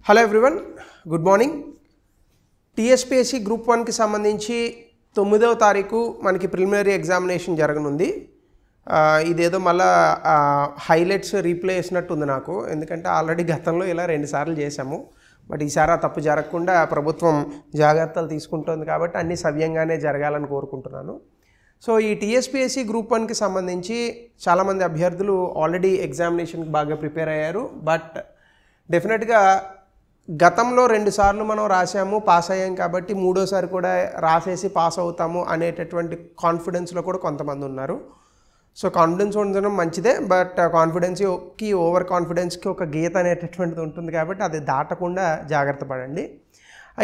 Hello everyone, good morning. TSPSC group 1కి సంబంధించి 9వ తారీఖు మనకి ప్రిలిమినరీ ఎగ్జామినేషన్ జరగనుంది. ఇదేదో మళ్ళా హైలైట్స్ రీప్లే చేసినట్టు ఉంది నాకు, ఎందుకంటే ఆల్రెడీ గతంలో ఇలా 2 సార్లు చేశాము. బట్ ఈసారి ఆ తప్పు జరగకుండా ప్రభుత్వం జాగ్రత్తలు తీసుకుంటుంది కాబట్టి అన్నీ సవ్యంగానే జరగాలని కోరుకుంటున్నాను. సో ఈ టీఎస్పీఎస్సీ గ్రూప్ 1కి సంబంధించి చాలామంది అభ్యర్థులు ఆల్రెడీ ఎగ్జామినేషన్కి బాగా ప్రిపేర్ అయ్యారు. బట్ డెఫినెట్గా గతంలో 2 సార్లు మనం రాసాము, పాస్ అయ్యాం కాబట్టి మూడోసారి కూడా రాసేసి పాస్ అవుతాము అనేటటువంటి కాన్ఫిడెన్స్లో కూడా కొంతమంది ఉన్నారు. సో కాన్ఫిడెన్స్ ఉండడం మంచిదే, బట్ కాన్ఫిడెన్స్కి ఓవర్ కాన్ఫిడెన్స్కి ఒక గీత అనేటటువంటిది ఉంటుంది కాబట్టి అది దాటకుండా జాగ్రత్త పడండి.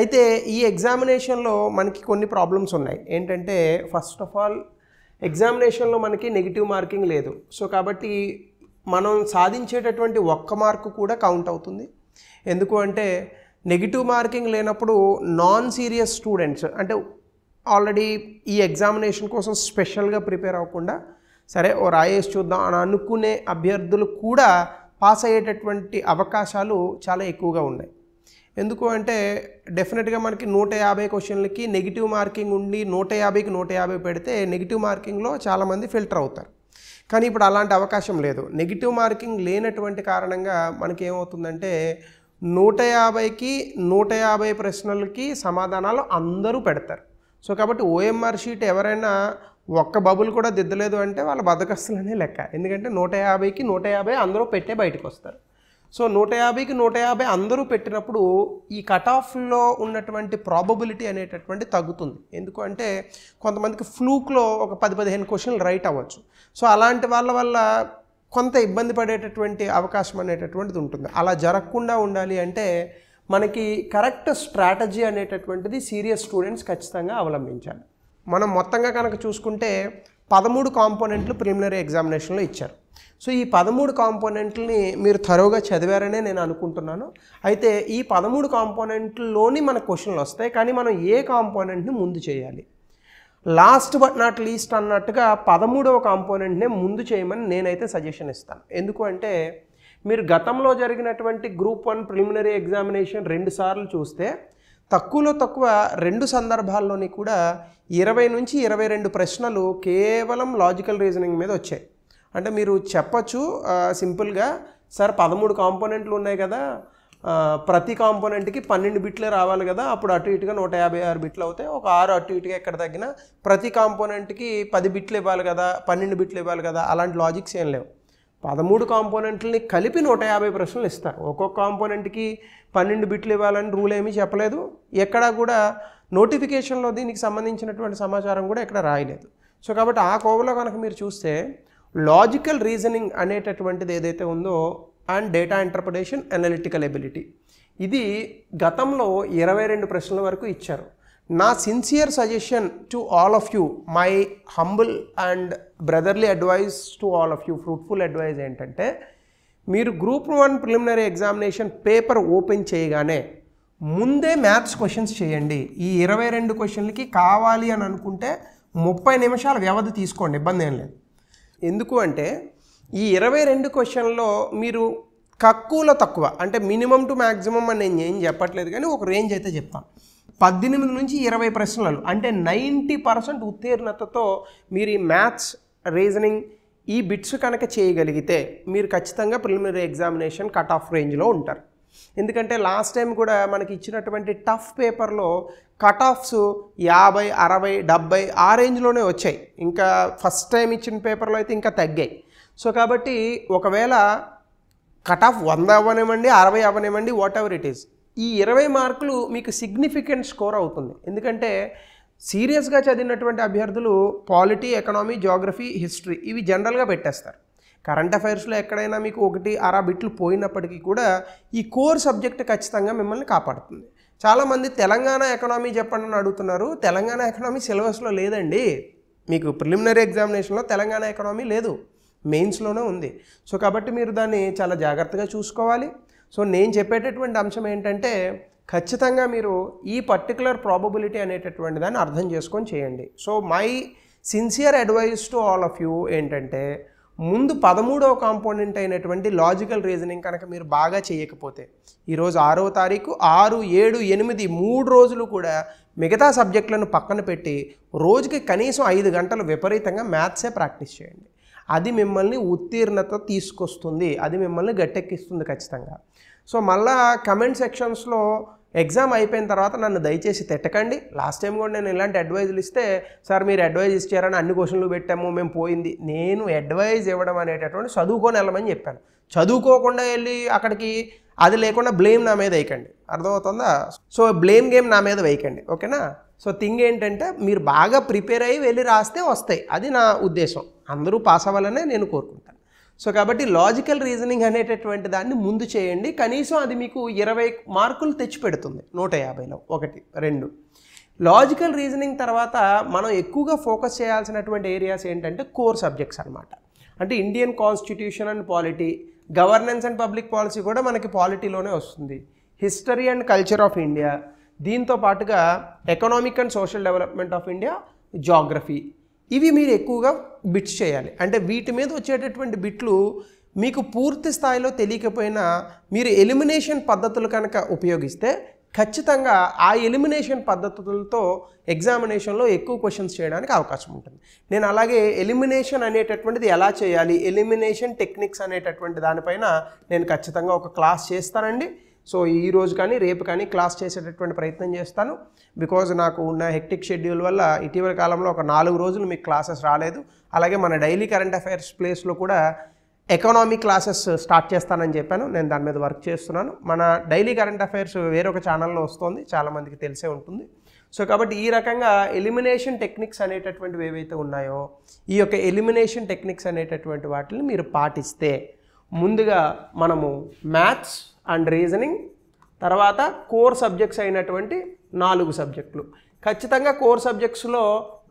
అయితే ఈ ఎగ్జామినేషన్లో మనకి కొన్ని ప్రాబ్లమ్స్ ఉన్నాయి. ఏంటంటే ఫస్ట్ ఆఫ్ ఆల్ ఎగ్జామినేషన్లో మనకి నెగిటివ్ మార్కింగ్ లేదు. సో కాబట్టి మనం సాధించేటటువంటి 1 మార్కు కూడా కౌంట్ అవుతుంది. ఎందుకు అంటే నెగిటివ్ మార్కింగ్ లేనప్పుడు నాన్ సీరియస్ స్టూడెంట్స్, అంటే ఆల్రెడీ ఈ ఎగ్జామినేషన్ కోసం స్పెషల్గా ప్రిపేర్ అవ్వకుండా సరే ఓ రాయేసి చూద్దాం అని అనుకునే అభ్యర్థులు కూడా పాస్ అయ్యేటటువంటి అవకాశాలు చాలా ఎక్కువగా ఉన్నాయి. ఎందుకు అంటే డెఫినెట్గా మనకి 150 క్వశ్చన్లకి నెగిటివ్ మార్కింగ్ ఉండి 150కి 150 పెడితే నెగిటివ్ మార్కింగ్లో చాలామంది ఫిల్టర్ అవుతారు. కానీ ఇప్పుడు అలాంటి అవకాశం లేదు. నెగిటివ్ మార్కింగ్ లేనటువంటి కారణంగా మనకి ఏమవుతుందంటే 150కి 150 ప్రశ్నలకి సమాధానాలు అందరూ పెడతారు. సో కాబట్టి ఓఎంఆర్ షీట్ ఎవరైనా ఒక్క బబుల్ కూడా దిద్దలేదు అంటే వాళ్ళ బద్దకస్తులనే లెక్క. ఎందుకంటే 150కి 150 అందరూ పెట్టే బయటకు వస్తారు. సో 150కి 150 అందరూ పెట్టినప్పుడు ఈ కట్ ఆఫ్లో ఉన్నటువంటి ప్రాబబిలిటీ అనేటటువంటి తగ్గుతుంది. ఎందుకు అంటే కొంతమందికి ఫ్లూక్లో ఒక 10-15 క్వశ్చన్లు రైట్ అవ్వచ్చు. సో అలాంటి వాళ్ళ వల్ల కొంత ఇబ్బంది పడేటటువంటి అవకాశం అనేటటువంటిది ఉంటుంది. అలా జరగకుండా ఉండాలి అంటే మనకి కరెక్ట్ స్ట్రాటజీ అనేటటువంటిది సీరియస్ స్టూడెంట్స్ ఖచ్చితంగా అవలంబించాలి. మనం మొత్తంగా కనుక చూసుకుంటే 13 కాంపోనెంట్లు ప్రిలిమినరీ ఎగ్జామినేషన్లో ఇచ్చారు. సో ఈ 13 కాంపోనెంట్లని మీరు థరోగా చదివారనే నేను అనుకుంటున్నాను. అయితే ఈ 13 కాంపోనెంట్లోని మన క్వశ్చన్లు వస్తాయి, కానీ మనం ఏ కాంపోనెంట్ని ముందు చేయాలి, లాస్ట్ బట్ నాట్ లీస్ట్ అన్నట్టుగా 13వ కాంపోనెంట్నే ముందు చేయమని నేనైతే సజెషన్ ఇస్తాను. ఎందుకు అంటే మీరు గతంలో జరిగినటువంటి గ్రూప్ 1 ప్రిలిమినరీ ఎగ్జామినేషన్ 2 సార్లు చూస్తే తక్కువలో తక్కువ 2 సందర్భాల్లోని కూడా 20 నుంచి 22 ప్రశ్నలు కేవలం లాజికల్ రీజనింగ్ మీద వచ్చాయి. అంటే మీరు చెప్పచ్చు సింపుల్గా, సార్ 13 కాంపోనెంట్లు ఉన్నాయి కదా, ప్రతి కాంపోనెంట్కి 12 బిట్లే రావాలి కదా, అప్పుడు అటు ఇటుగా 156 బిట్లు అవుతాయి, ఒక 6 అటు ఇటుగా ఎక్కడ తగ్గినా ప్రతి కాంపోనెంట్కి 10 బిట్లు ఇవ్వాలి కదా, 12 బిట్లు ఇవ్వాలి కదా, అలాంటి లాజిక్స్ ఏం లేవు. 13 కాంపోనెంట్లని కలిపి 150 ప్రశ్నలు ఇస్తారు. ఒక్కొక్క కాంపోనెంట్కి 12 బిట్లు ఇవ్వాలని రూల్ ఏమీ చెప్పలేదు. ఎక్కడా కూడా నోటిఫికేషన్లో దీనికి సంబంధించినటువంటి సమాచారం కూడా ఎక్కడ రాయలేదు. సో కాబట్టి ఆ కోవలో కనుక మీరు చూస్తే లాజికల్ రీజనింగ్ అనేటటువంటిది ఏదైతే ఉందో and data interpretation, analytical ability, ఇది గతంలో 22 ప్రశ్నల వరకు ఇచ్చారు. నా sincere suggestion to all of you, my humble and brotherly advice to all of you, fruitful advice ఏంటంటే మీరు group 1 preliminary examination paper open చేయగానే ముందే మ్యాథ్స్ క్వశ్చన్స్ చేయండి. ఈ 22 క్వశ్చన్లకి కావాలి అని అనుకుంటే 30 నిమిషాల వ్యవధి తీసుకోండి, ఇబ్బంది ఏం లేదు. ఎందుకు అంటే ఈ 22 క్వశ్చన్లో మీరు తక్కువలో తక్కువ, అంటే మినిమం టు మ్యాక్సిమం అని నేను ఏం చెప్పట్లేదు, కానీ ఒక రేంజ్ అయితే చెప్తాను. 18 నుంచి 20 ప్రశ్నలు, అంటే 90% ఉత్తీర్ణతతో మీరు ఈ మ్యాథ్స్, రీజనింగ్, ఈ బిట్స్ కనుక చేయగలిగితే మీరు ఖచ్చితంగా ప్రిలిమినరీ ఎగ్జామినేషన్ కట్ ఆఫ్ రేంజ్లో ఉంటారు. ఎందుకంటే లాస్ట్ టైం కూడా మనకి ఇచ్చినటువంటి టఫ్ పేపర్లో కట్ ఆఫ్స్ 50, 60, 70 ఆ రేంజ్లోనే వచ్చాయి. ఇంకా ఫస్ట్ టైం ఇచ్చిన పేపర్లో అయితే ఇంకా తగ్గాయి. సో కాబట్టి ఒకవేళ కట్ ఆఫ్ 100 అవ్వనివ్వండి, 60 అవ్వనివ్వండి, వాట్ ఎవర్ ఇట్ ఈస్, ఈ 20 మార్కులు మీకు సిగ్నిఫికెంట్ స్కోర్ అవుతుంది. ఎందుకంటే సీరియస్గా చదివినటువంటి అభ్యర్థులు పాలిటీ, ఎకనామీ, జియోగ్రఫీ, హిస్టరీ ఇవి జనరల్గా పెట్టేస్తారు. కరెంట్ అఫైర్స్లో ఎక్కడైనా మీకు 1-6 బిట్లు పోయినప్పటికీ కూడా ఈ కోర్ సబ్జెక్ట్ ఖచ్చితంగా మిమ్మల్ని కాపాడుతుంది. చాలామంది తెలంగాణ ఎకనామీ చెప్పండి అని అడుగుతున్నారు. తెలంగాణ ఎకనామీ సిలబస్లో లేదండి. మీకు ప్రిలిమినరీ ఎగ్జామినేషన్లో తెలంగాణ ఎకనామీ లేదు, మెయిన్స్లోనే ఉంది. సో కాబట్టి మీరు దాన్ని చాలా జాగ్రత్తగా చూసుకోవాలి. సో నేను చెప్పేటటువంటి అంశం ఏంటంటే ఖచ్చితంగా మీరు ఈ పర్టికులర్ ప్రాబబిలిటీ అనేటటువంటి దాన్ని అర్థం చేసుకొని చేయండి. So my sincere advice to all of you ఏంటంటే ముందు 13వ కాంపోనెంట్ అయినటువంటి లాజికల్ రీజనింగ్ కనుక మీరు బాగా చేయకపోతే, ఈరోజు 6వ తారీఖు 6, 7, 8 3 రోజులు కూడా మిగతా సబ్జెక్టులను పక్కన పెట్టి రోజుకి కనీసం 5 గంటలు విపరీతంగా మ్యాథ్సే ప్రాక్టీస్ చేయండి. అది మిమ్మల్ని ఉత్తీర్ణత తీసుకొస్తుంది, అది మిమ్మల్ని గట్టెక్కిస్తుంది ఖచ్చితంగా. సో మళ్ళా కమెంట్ సెక్షన్స్లో ఎగ్జామ్ అయిపోయిన తర్వాత నన్ను దయచేసి తిట్టకండి. లాస్ట్ టైం కూడా నేను ఇలాంటి అడ్వైజులు ఇస్తే, సార్ మీరు అడ్వైజ్ ఇచ్చారని అన్ని క్వశ్చన్లు పెట్టాము మేము పోయింది. నేను అడ్వైజ్ ఇవ్వడం అనేటటువంటి చదువుకొని వెళ్ళమని చెప్పాను. చదువుకోకుండా వెళ్ళి అక్కడికి అది లేకుండా బ్లేమ్ నా మీద వేయకండి, అర్థమవుతుందా? సో బ్లేమ్ గేమ్ నా మీద వేయకండి, ఓకేనా? సో థింగ్ ఏంటంటే మీరు బాగా ప్రిపేర్ అయ్యి వెళ్ళి రాస్తే వస్తాయి, అది నా ఉద్దేశం. అందరూ పాస్ అవ్వాలనే నేను కోరుకుంటాను. సో కాబట్టి లాజికల్ రీజనింగ్ అనేటటువంటి దాన్ని ముందు చేయండి. కనీసం అది మీకు 20 మార్కులు తెచ్చిపెడుతుంది 150లో. 1, 2 లాజికల్ రీజనింగ్ తర్వాత మనం ఎక్కువగా ఫోకస్ చేయాల్సినటువంటి ఏరియాస్ ఏంటంటే కోర్ సబ్జెక్ట్స్ అనమాట. అంటే Indian constitution and polity, governance and public policy కూడా మనకి పాలిటీలోనే వస్తుంది, history and culture of India, దీంతో పాటుగా economic and social development of India, geography. ఇవి మీరు ఎక్కువగా బిట్స్ చేయాలి. అంటే వీటి మీద వచ్చేటటువంటి బిట్లు మీకు పూర్తి స్థాయిలో తెలియకపోయినా మీరు ఎలిమినేషన్ పద్ధతులు కనుక ఉపయోగిస్తే ఖచ్చితంగా ఆ ఎలిమినేషన్ పద్ధతులతో ఎగ్జామినేషన్లో ఎక్కువ క్వశ్చన్స్ చేయడానికి అవకాశం ఉంటుంది. నేను అలాగే ఎలిమినేషన్ అనేటటువంటిది ఎలా చేయాలి, ఎలిమినేషన్ టెక్నిక్స్ అనేటటువంటి దానిపైన నేను ఖచ్చితంగా ఒక క్లాస్ చేస్తానండి. సో ఈ రోజు కానీ రేపు కానీ క్లాస్ చేసేటటువంటి ప్రయత్నం చేస్తాను. బికాజ్ నాకు ఉన్న హెక్టిక్ షెడ్యూల్ వల్ల ఇటీవల కాలంలో ఒక 4 రోజులు మీకు క్లాసెస్ రాలేదు. అలాగే మన డైలీ కరెంట్ అఫైర్స్ ప్లేస్లో కూడా ఎకనామీ క్లాసెస్ స్టార్ట్ చేస్తానని చెప్పాను. నేను దాని మీద వర్క్ చేస్తున్నాను. మన డైలీ కరెంట్ అఫైర్స్ వేరొక ఛానల్లో వస్తుంది, చాలామందికి తెలిసే ఉంటుంది. సో కాబట్టి ఈ రకంగా ఎలిమినేషన్ టెక్నిక్స్ అనేటటువంటివి ఏవైతే ఉన్నాయో, ఈ యొక్క ఎలిమినేషన్ టెక్నిక్స్ అనేటటువంటి వాటిని మీరు పాటిస్తే ముందుగా మనము మ్యాథ్స్ అండ్ రీజనింగ్, తర్వాత కోర్ సబ్జెక్ట్స్ అయినటువంటి 4 సబ్జెక్టులు, ఖచ్చితంగా కోర్ సబ్జెక్ట్స్లో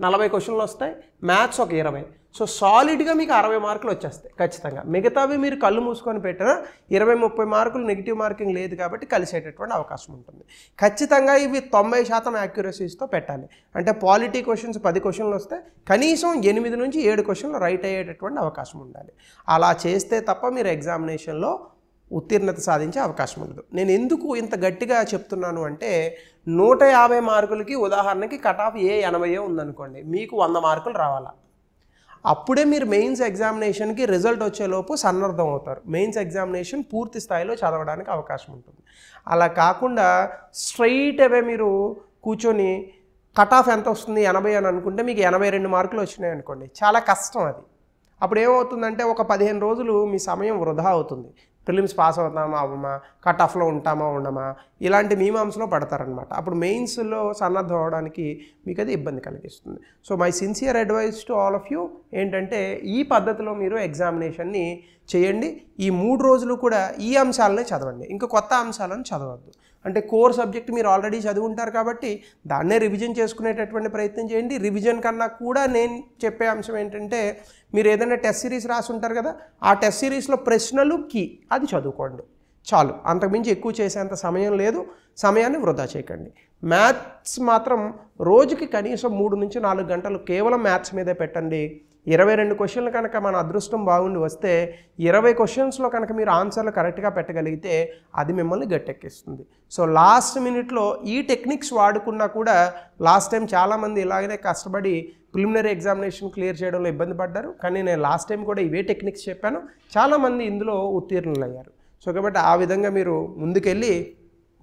40 క్వశ్చన్లు వస్తాయి, మ్యాథ్స్ ఒక 20. సో సాలిడ్గా మీకు 60 మార్కులు వచ్చేస్తాయి ఖచ్చితంగా. మిగతావి మీరు కళ్ళు మూసుకొని పెట్టినా 20-30 మార్కులు నెగిటివ్ మార్కింగ్ లేదు కాబట్టి కలిసేటటువంటి అవకాశం ఉంటుంది. ఖచ్చితంగా ఇవి 90% యాక్యురసీస్తో పెట్టాలి. అంటే పాలిటీ క్వశ్చన్స్ 10 క్వశ్చన్లు వస్తే కనీసం 8 నుంచి 7 క్వశ్చన్లు రైట్ అయ్యేటటువంటి అవకాశం ఉండాలి. అలా చేస్తే తప్ప మీరు ఎగ్జామినేషన్లో ఉత్తీర్ణత సాధించే అవకాశం ఉండదు. నేను ఎందుకు ఇంత గట్టిగా చెప్తున్నాను అంటే 150 మార్కులకి ఉదాహరణకి కట్ ఆఫ్ 80 ఉందనుకోండి, మీకు 100 మార్కులు రావాలా. అప్పుడే మీరు మెయిన్స్ ఎగ్జామినేషన్కి రిజల్ట్ వచ్చేలోపు సన్నద్ధం అవుతారు. మెయిన్స్ ఎగ్జామినేషన్ పూర్తి స్థాయిలో చదవడానికి అవకాశం ఉంటుంది. అలా కాకుండా స్ట్రైట్ అవే మీరు కూర్చొని కట్ ఆఫ్ ఎంత వస్తుంది 80 అని అనుకుంటే మీకు 82 మార్కులు వచ్చినాయి అనుకోండి, చాలా కష్టం అది. అప్పుడు ఏమవుతుందంటే ఒక 15 రోజులు మీ సమయం వృధా అవుతుంది. ప్రిలిమ్స్ పాస్ అవుతామా అవ్వమా, కట్ ఆఫ్లో ఉంటామా ఉండమా, ఇలాంటి మీమాంస్లో పడతారనమాట. అప్పుడు మెయిన్స్లో సన్నద్ధం అవడానికి మీకు అది ఇబ్బంది కలిగిస్తుంది. So my sincere advice to all of you ఏంటంటే ఈ పద్ధతిలో మీరు ఎగ్జామినేషన్ని చేయండి. ఈ 3 రోజులు కూడా ఈ అంశాలనే చదవండి, ఇంకా కొత్త అంశాలను చదవద్దు. అంటే కోర్ సబ్జెక్ట్ మీరు ఆల్రెడీ చదివి ఉంటారు కాబట్టి దాన్నే రివిజన్ చేసుకునేటటువంటి ప్రయత్నం చేయండి. రివిజన్ కన్నా కూడా నేను చెప్పే అంశం ఏంటంటే మీరు ఏదైనా టెస్ట్ సిరీస్ రాసి ఉంటారు కదా, ఆ టెస్ట్ సిరీస్లో ప్రశ్నలు కీ అది చదువుకోండి చాలు. అంతకుమించి ఎక్కువ చేసేంత సమయం లేదు, సమయాన్ని వృధా చేయకండి. మ్యాథ్స్ మాత్రం రోజుకి కనీసం 3 నుంచి 4 గంటలు కేవలం మ్యాథ్స్ మీదే పెట్టండి. 22 క్వశ్చన్లు కనుక మన అదృష్టం బాగుండి వస్తే 20 క్వశ్చన్స్లో కనుక మీరు ఆన్సర్లు కరెక్ట్గా పెట్టగలిగితే అది మిమ్మల్ని గట్టెక్కిస్తుంది. సో లాస్ట్ మినిట్లో ఈ టెక్నిక్స్ వాడుకున్నా కూడా లాస్ట్ టైం చాలామంది ఇలాగనే కష్టపడి ప్రిలిమినరీ ఎగ్జామినేషన్ క్లియర్ చేయడంలో ఇబ్బంది పడ్డారు. కానీ నేను లాస్ట్ టైం కూడా ఇవే టెక్నిక్స్ చెప్పాను, చాలామంది ఇందులో ఉత్తీర్ణులు అయ్యారు. సో కాబట్టి ఆ విధంగా మీరు ముందుకెళ్ళి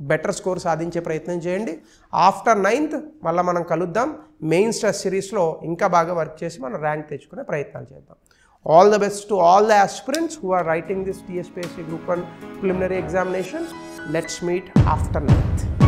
బెటర్ స్కోర్ సాధించే ప్రయత్నం చేయండి. ఆఫ్టర్ 9th మళ్ళీ మనం కలుద్దాం. మెయిన్స్ టెస్ట్ సిరీస్లో ఇంకా బాగా వర్క్ చేసి మనం ర్యాంక్ తెచ్చుకునే ప్రయత్నాలు చేద్దాం. All the best to all the aspirants who are writing this TSPSC Group 1 preliminary examination. Let's meet after 9th.